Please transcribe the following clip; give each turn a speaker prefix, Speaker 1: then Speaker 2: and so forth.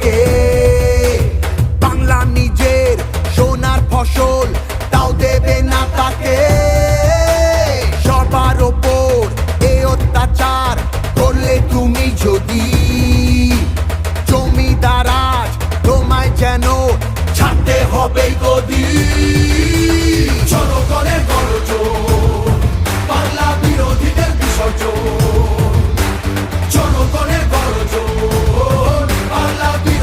Speaker 1: থাকে। বাংলা নিজের সোনার ফসল, তাও দেবে না তাকে। সবার ওপর এ অত্যাচার করলে তুমি যদি, জমিদার আজ তোমায় যেন ছাড়তে হবে গদি।